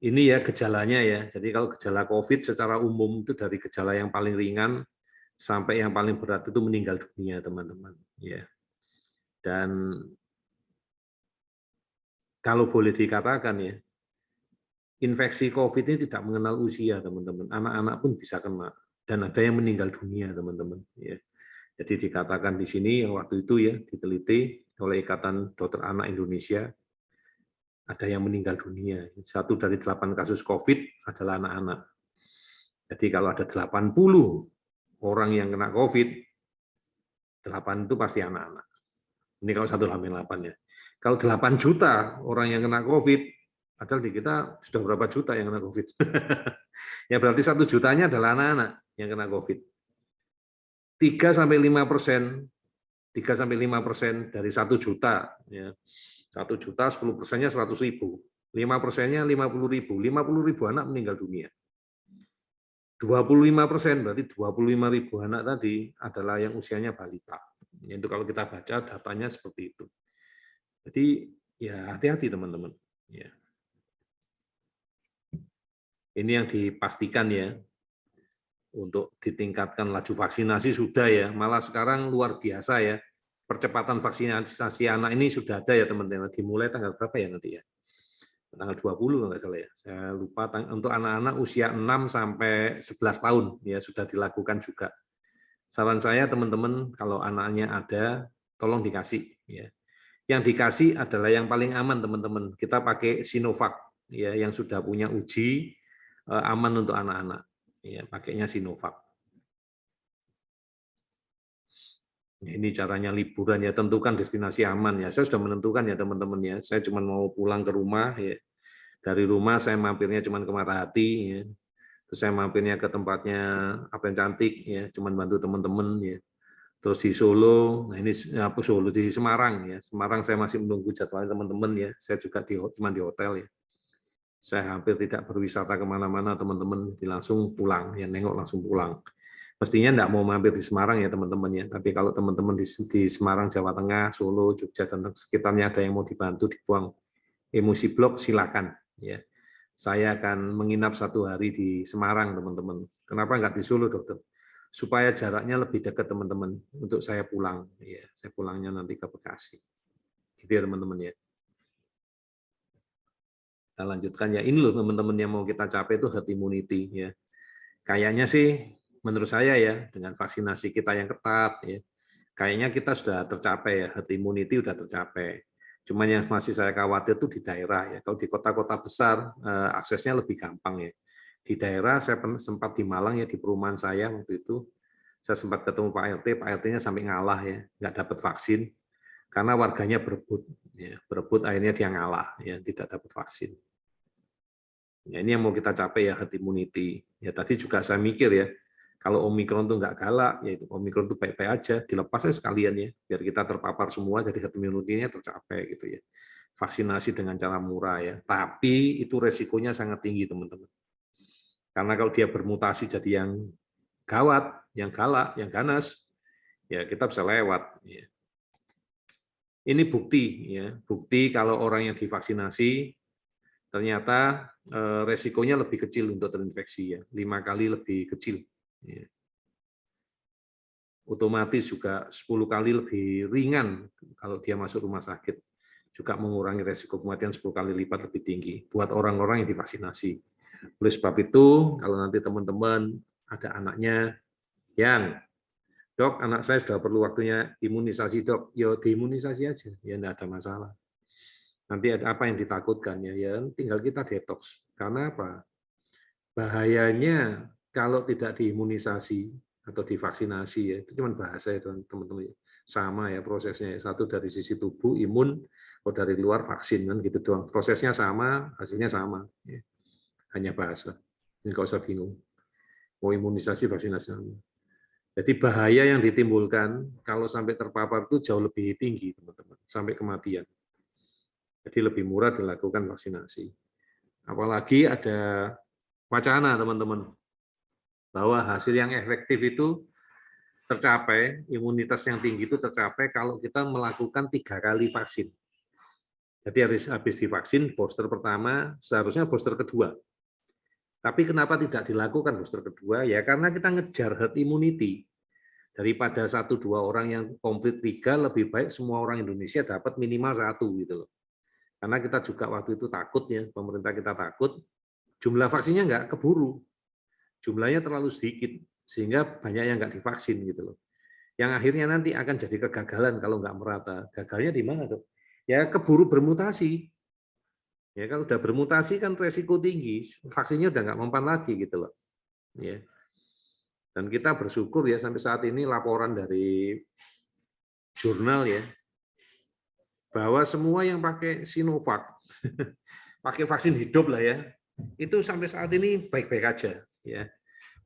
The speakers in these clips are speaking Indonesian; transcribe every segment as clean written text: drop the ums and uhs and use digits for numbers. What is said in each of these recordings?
ini ya gejalanya ya. Jadi kalau gejala COVID secara umum itu dari gejala yang paling ringan sampai yang paling berat itu meninggal dunia, teman-teman. Ya. Dan kalau boleh dikatakan ya, infeksi COVID ini tidak mengenal usia, teman-teman. Anak-anak pun bisa kena dan ada yang meninggal dunia, teman-teman. Ya. Jadi dikatakan di sini yang waktu itu ya diteliti oleh Ikatan Dokter Anak Indonesia, ada yang meninggal dunia. 1 dari 8 kasus COVID adalah anak-anak. Jadi kalau ada 80 orang yang kena COVID, 8 itu pasti anak-anak. Ini kalau 1,8 ya. Kalau 8 juta orang yang kena COVID, padahal di kita sudah berapa juta yang kena COVID. Ya berarti 1 jutanya adalah anak-anak yang kena COVID. 3-5%, 3-5% dari 1 juta. Ya. 1 juta, 10%-nya 100.000. 5%-nya 50.000. 50.000 anak meninggal dunia. 25% berarti 25.000 anak tadi adalah yang usianya balita. Itu kalau kita baca datanya seperti itu. Jadi ya hati-hati teman-teman. Ya. Ini yang dipastikan ya, untuk ditingkatkan laju vaksinasi sudah ya, malah sekarang luar biasa ya, percepatan vaksinasi anak ini sudah ada ya teman-teman, dimulai tanggal berapa ya nanti ya? Tanggal 20 kalau nggak salah ya, saya lupa, untuk anak-anak usia 6 sampai 11 tahun ya sudah dilakukan juga. Saran saya teman-teman kalau anaknya ada, tolong dikasih ya. Yang dikasih adalah yang paling aman teman-teman. Kita pakai Sinovac ya yang sudah punya uji aman untuk anak-anak. Ya, pakainya Sinovac. Ini caranya liburan ya, tentukan destinasi aman ya. Saya sudah menentukan ya teman-teman ya. Saya cuma mau pulang ke rumah ya. Dari rumah saya mampirnya cuma ke Matahati ya. Terus saya mampirnya ke tempatnya apa yang cantik ya, cuma bantu teman-teman ya. Terus di Solo, nah ini apa Solo di Semarang ya. Semarang saya masih menunggu jadwalnya teman-teman ya. Saya juga cuma di hotel ya. Saya hampir tidak berwisata kemana-mana teman-teman, langsung pulang ya, nengok langsung pulang. Mestinya enggak mau mampir di Semarang ya teman-teman ya. Tapi kalau teman-teman di Semarang, Jawa Tengah, Solo, Jogja dan sekitarnya ada yang mau dibantu dibuang emosi blok, silakan ya. Saya akan menginap 1 hari di Semarang teman-teman. Kenapa enggak di Solo dokter? Supaya jaraknya lebih dekat teman-teman untuk saya pulang ya. Saya pulangnya nanti ke Bekasi. Gitu ya teman-teman ya. Kita lanjutkan ya. Ini loh teman-teman yang mau kita capai itu herd immunity ya. Kayaknya sih menurut saya ya dengan vaksinasi kita yang ketat ya, kayaknya kita sudah tercapai ya, herd immunity sudah tercapai. Cuman yang masih saya khawatir itu di daerah ya. Kalau di kota-kota besar aksesnya lebih gampang ya. Di daerah saya sempat di Malang ya, di perumahan saya waktu itu saya sempat ketemu Pak RT, Pak RT-nya sampai ngalah ya, nggak dapat vaksin karena warganya berebut ya, berebut akhirnya dia ngalah ya, tidak dapat vaksin. Ya, ini yang mau kita capai ya, herd immunity. Ya tadi juga saya mikir ya, kalau Omikron itu nggak galak, ya itu Omikron itu baik-baik aja, dilepas aja sekalian ya, biar kita terpapar semua, jadi herd immunity-nya tercapai gitu ya. Vaksinasi dengan cara murah ya, tapi itu resikonya sangat tinggi teman-teman. Karena kalau dia bermutasi jadi yang gawat, yang galak, yang ganas, ya kita bisa lewat. Ya. Ini bukti ya, bukti kalau orang yang divaksinasi ternyata resikonya lebih kecil untuk terinfeksi ya, 5 kali lebih kecil. Ya. Otomatis juga 10 kali lebih ringan kalau dia masuk rumah sakit, juga mengurangi resiko kematian 10 kali lipat lebih tinggi buat orang-orang yang divaksinasi. Oleh sebab itu, kalau nanti teman-teman ada anaknya yang, dok, anak saya sudah perlu waktunya imunisasi dok, ya diimunisasi aja, ya enggak ada masalah. Nanti ada apa yang ditakutkan ya tinggal kita detox. Karena apa? Bahayanya kalau tidak diimunisasi atau divaksinasi ya itu cuma bahasa ya teman-teman. Sama ya prosesnya. Satu dari sisi tubuh imun, kalau dari luar vaksin kan gitu doang. Prosesnya sama, hasilnya sama. Ya. Hanya bahasa. Enggak usah bingung. Mau imunisasi vaksinasi sama. Jadi bahaya yang ditimbulkan kalau sampai terpapar itu jauh lebih tinggi teman-teman, sampai kematian. Jadi lebih murah dilakukan vaksinasi. Apalagi ada wacana teman-teman bahwa hasil yang efektif itu tercapai, imunitas yang tinggi itu tercapai kalau kita melakukan 3 kali vaksin. Jadi habis divaksin booster pertama, seharusnya booster kedua. Tapi kenapa tidak dilakukan booster kedua? Ya karena kita ngejar herd immunity. Daripada 1-2 orang yang komplit 3, lebih baik semua orang Indonesia dapat minimal 1 gitu loh. Karena kita juga waktu itu takut ya, pemerintah kita takut, jumlah vaksinnya nggak keburu. Jumlahnya terlalu sedikit, sehingga banyak yang nggak divaksin gitu loh. Yang akhirnya nanti akan jadi kegagalan kalau nggak merata. Gagalnya di mana tuh? Ya keburu bermutasi. Ya kalau udah bermutasi kan resiko tinggi, vaksinnya udah nggak mempan lagi gitu loh. Ya. Dan kita bersyukur ya sampai saat ini laporan dari jurnal ya bahwa semua yang pakai Sinovac, pakai vaksin hidup lah ya, itu sampai saat ini baik-baik aja ya.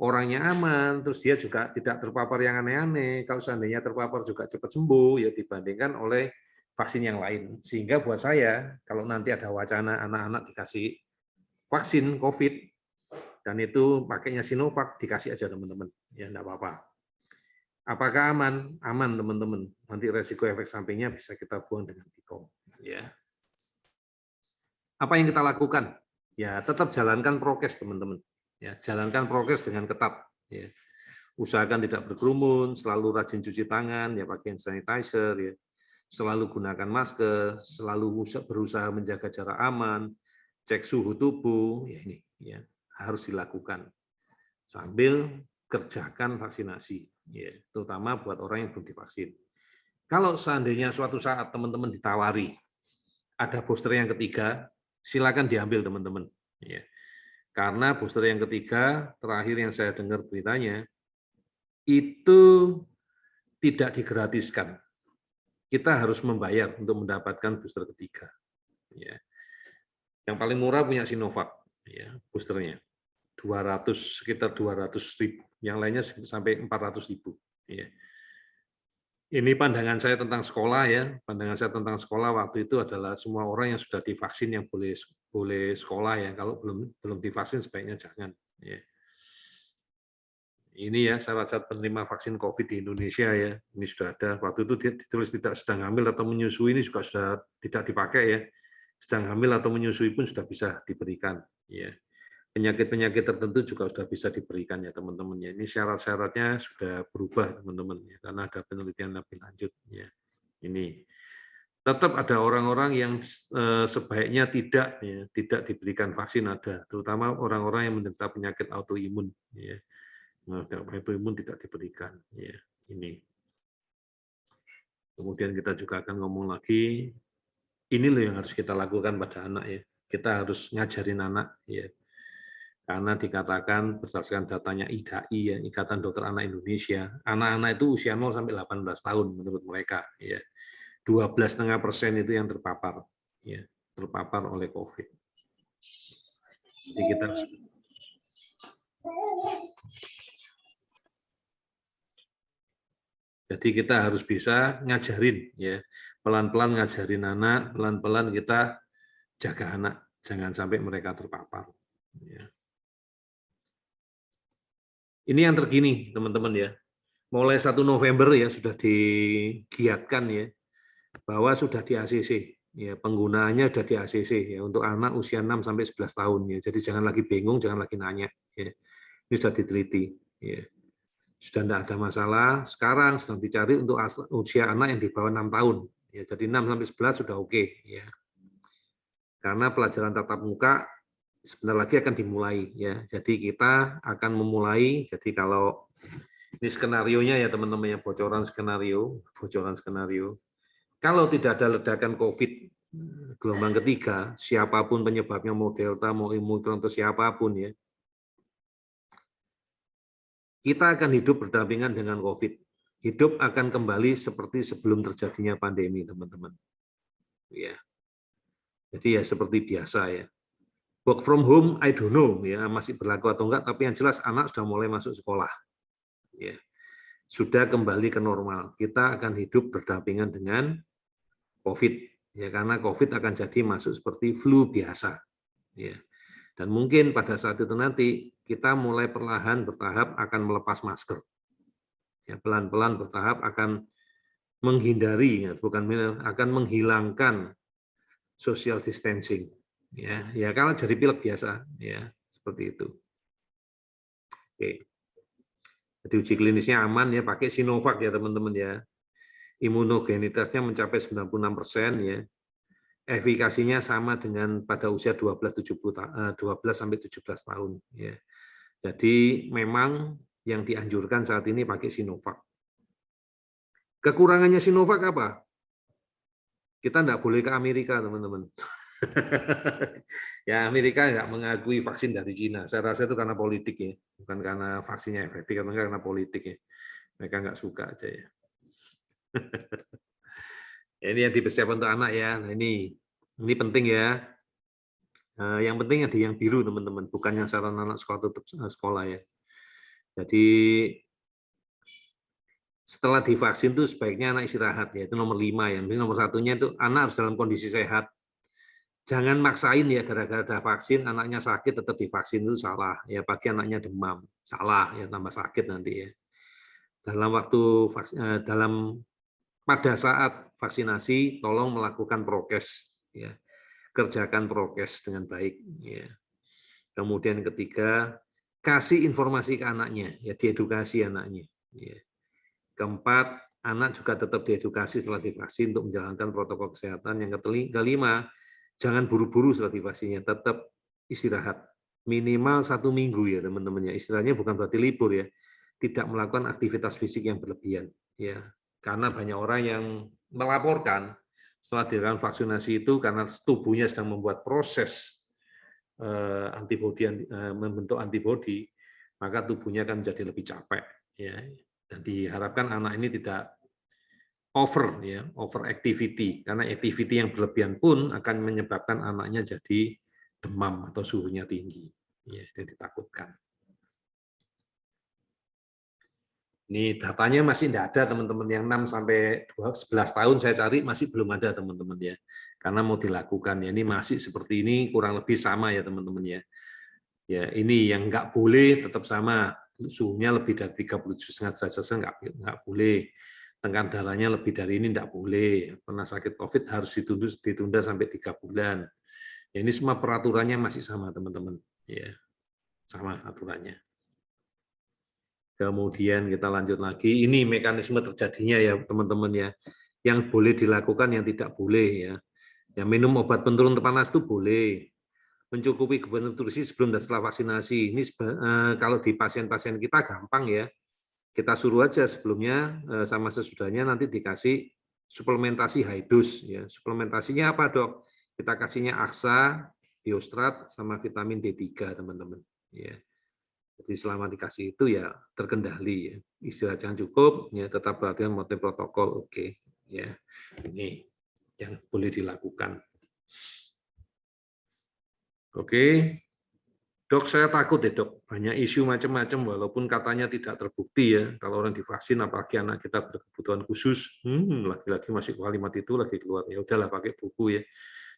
Orangnya aman, terus dia juga tidak terpapar yang aneh-aneh. Kalau seandainya terpapar juga cepat sembuh ya dibandingkan oleh vaksin yang lain. Sehingga buat saya, kalau nanti ada wacana anak-anak dikasih vaksin COVID, dan itu pakainya Sinovac, dikasih aja teman-teman. Ya, enggak apa-apa. Apakah aman? Aman, teman-teman. Nanti resiko efek sampingnya bisa kita buang dengan Bicom. Ya. Apa yang kita lakukan? Ya, tetap jalankan prokes, teman-teman. Ya, jalankan prokes dengan ketat. Ya. Usahakan tidak berkerumun, selalu rajin cuci tangan, ya pakai hand sanitizer, ya. Selalu gunakan masker, selalu berusaha menjaga jarak aman, cek suhu tubuh, ya ini ya harus dilakukan sambil kerjakan vaksinasi, ya, terutama buat orang yang belum divaksin. Kalau seandainya suatu saat teman-teman ditawari ada booster yang ketiga, silakan diambil teman-teman. Ya. Karena booster yang ketiga, terakhir yang saya dengar beritanya, itu tidak digratiskan. Kita harus membayar untuk mendapatkan booster ketiga. Ya. Yang paling murah punya Sinovac, ya, boosternya. Sekitar 200.000. Yang lainnya sampai 400.000. Ya. Ini pandangan saya tentang sekolah ya. Pandangan saya tentang sekolah waktu itu adalah semua orang yang sudah divaksin yang boleh sekolah ya. Kalau belum divaksin sebaiknya jangan. Ya. Ini ya syarat-syarat penerima vaksin COVID di Indonesia ya. Ini sudah ada. Waktu itu ditulis tidak sedang hamil atau menyusui, ini juga sudah tidak dipakai ya. Sedang hamil atau menyusui pun sudah bisa diberikan. Ya. Penyakit-penyakit tertentu juga sudah bisa diberikan ya teman-teman ya. Ini syarat-syaratnya sudah berubah teman-teman ya, karena ada penelitian lebih lanjut ya. Ini tetap ada orang-orang yang sebaiknya tidak diberikan vaksin, ada, terutama orang-orang yang menderita penyakit autoimun ya. Nah, autoimun tidak diberikan ya. Ini. Kemudian kita juga akan ngomong lagi, ini loh yang harus kita lakukan pada anak ya. Kita harus ngajarin anak ya. Karena dikatakan berdasarkan datanya IDAI ya, Ikatan Dokter Anak Indonesia, anak-anak itu usia 0 sampai 18 tahun menurut mereka ya. 12,5% itu yang terpapar ya, terpapar oleh COVID. Jadi kita harus bisa ngajarin ya, pelan-pelan ngajarin anak, pelan-pelan kita jaga anak, jangan sampai mereka terpapar. Ya. Ini yang terkini, teman-teman ya. Mulai 1 November ya sudah digiatkan ya, bahwa sudah di ACC. Ya, penggunaannya sudah di ACC ya untuk anak usia 6 sampai 11 tahun ya. Jadi jangan lagi bingung, jangan lagi nanya ya. Ini sudah diteliti ya. Sudah tidak ada masalah. Sekarang sedang dicari untuk usia anak yang di bawah 6 tahun. Ya, jadi 6 sampai 11 sudah oke ya. Karena pelajaran tatap muka sebentar lagi akan dimulai ya. Jadi kita akan memulai. Jadi kalau ini skenarionya ya teman-teman ya, bocoran skenario. Kalau tidak ada ledakan COVID gelombang ketiga, siapapun penyebabnya, mau Delta, mau Omicron atau siapapun ya, kita akan hidup berdampingan dengan COVID. Hidup akan kembali seperti sebelum terjadinya pandemi, teman-teman. Ya. Jadi ya seperti biasa ya. Work from home, I don't know ya masih berlaku atau enggak, tapi yang jelas anak sudah mulai masuk sekolah. Ya. Sudah kembali ke normal. Kita akan hidup berdampingan dengan COVID. Ya, karena COVID akan jadi masuk seperti flu biasa. Ya. Dan mungkin pada saat itu nanti kita mulai perlahan bertahap akan melepas masker. Ya, pelan-pelan bertahap akan menghindari, ya, bukan akan menghilangkan social distancing. Ya kalau jadi pilek biasa, ya seperti itu. Oke. Jadi uji klinisnya aman ya, pakai Sinovac ya teman-teman ya. Imunogenitasnya mencapai 96% ya. Efikasinya sama dengan pada usia 12 sampai 17 tahun ya. Jadi memang yang dianjurkan saat ini pakai Sinovac. Kekurangannya Sinovac apa? Kita tidak boleh ke Amerika, teman-teman. Ya, Amerika nggak mengakui vaksin dari Cina. Saya rasa itu karena politik ya, bukan karena vaksinnya efektif, karena politik ya. Mereka nggak suka aja ya. Ini yang dipersiapkan untuk anak ya. Nah, ini penting ya. Yang penting ada yang biru teman-teman, bukan yang saran anak sekolah tutup sekolah ya. Jadi setelah divaksin itu sebaiknya anak istirahat ya, itu nomor 5 ya. Nomor 1-nya itu anak harus dalam kondisi sehat. Jangan maksain ya, gara-gara ada vaksin anaknya sakit tetap divaksin, itu salah ya. Bagi anaknya demam salah ya, tambah sakit nanti ya. Pada saat vaksinasi tolong melakukan prokes ya, kerjakan prokes dengan baik ya. Kemudian ketiga, kasih informasi ke anaknya ya, diedukasi anaknya ya. Keempat, anak juga tetap diedukasi setelah divaksin untuk menjalankan protokol kesehatan. Yang kelima, jangan buru-buru setelah divaksinnya, tetap istirahat minimal 1 minggu ya teman-teman ya. Istilahnya bukan berarti libur ya, tidak melakukan aktivitas fisik yang berlebihan ya. Karena banyak orang yang melaporkan setelah dilakukan vaksinasi itu karena tubuhnya sedang membuat proses membentuk antibodi, maka tubuhnya akan menjadi lebih capek ya. Dan diharapkan anak ini tidak over activity, karena activity yang berlebihan pun akan menyebabkan anaknya jadi demam atau suhunya tinggi. Ya, itu ditakutkan. Ini datanya masih tidak ada teman-teman, yang 6 sampai 11 tahun saya cari masih belum ada teman-teman ya. Karena mau dilakukan ya, ini masih seperti ini kurang lebih sama ya teman-teman ya. Ya, ini yang nggak boleh tetap sama, suhunya lebih dari 37,5 derajat nggak boleh. Tekanan darahnya lebih dari ini nggak boleh. Pernah sakit COVID harus ditunda sampai 3 bulan. Ya, ini semua peraturannya masih sama teman-teman. Ya, sama aturannya. Kemudian kita lanjut lagi, ini mekanisme terjadinya ya teman-teman ya. Yang boleh dilakukan, yang tidak boleh ya. Yang minum obat penurun panas itu boleh. Mencukupi kebutuhan nutrisi sebelum dan setelah vaksinasi. Ini kalau di pasien-pasien kita gampang ya. Kita suruh aja sebelumnya sama sesudahnya nanti dikasih suplementasi high dose ya. Suplementasinya apa, Dok? Kita kasihnya Aksa, Biostrat sama vitamin D3, teman-teman. Ya. Jadi selama dikasih itu ya terkendali ya. Istirahat yang cukup, ya tetap perhatian motif protokol, oke. Ya. Ini yang boleh dilakukan. Oke. Dok, saya takut ya dok, banyak isu macam-macam walaupun katanya tidak terbukti ya. Kalau orang divaksin, apalagi anak kita berkebutuhan khusus, lagi-lagi masih kalimat itu lagi keluar. Ya udahlah pakai buku ya,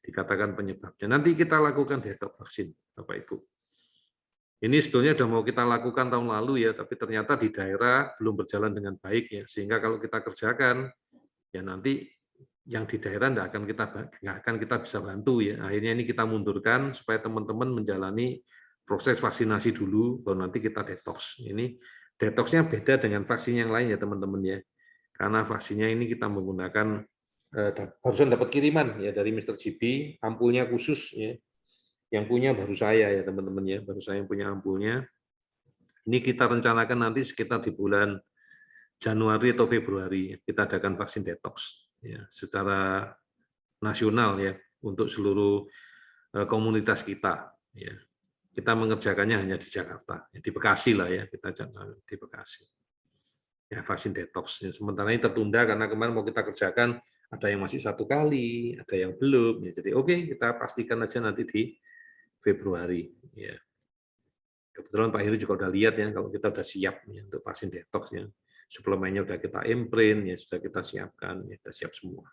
dikatakan penyebabnya. Nanti kita lakukan detox vaksin, Bapak Ibu. Ini sebetulnya sudah mau kita lakukan tahun lalu ya, tapi ternyata di daerah belum berjalan dengan baik ya. Sehingga kalau kita kerjakan, ya nanti yang di daerah nggak akan kita bisa bantu ya. Akhirnya ini kita mundurkan supaya teman-teman menjalani proses vaksinasi dulu, baru nanti kita detox. Ini detoxnya beda dengan vaksin yang lain ya teman-teman ya. Karena vaksinnya ini kita menggunakan barusan dapat kiriman ya dari Mr. GB, ampulnya khusus ya. Yang punya baru saya ya teman-teman ya, baru saya yang punya ampulnya. Ini kita rencanakan nanti sekitar di bulan Januari atau Februari kita adakan vaksin detox ya, secara nasional ya untuk seluruh komunitas kita ya. Kita mengerjakannya hanya di Jakarta, ya, di Bekasi lah ya, kita di Bekasi. Ya vaksin detox. Ya, sementara ini tertunda karena kemarin mau kita kerjakan ada yang masih 1 kali, ada yang belum. Ya, jadi oke, kita pastikan aja nanti di Februari. Ya. Kebetulan Pak Heru juga udah lihat ya, kalau kita udah siap ya, untuk vaksin detox ya. Suplemennya udah kita imprint, ya sudah kita siapkan, ya sudah siap semua.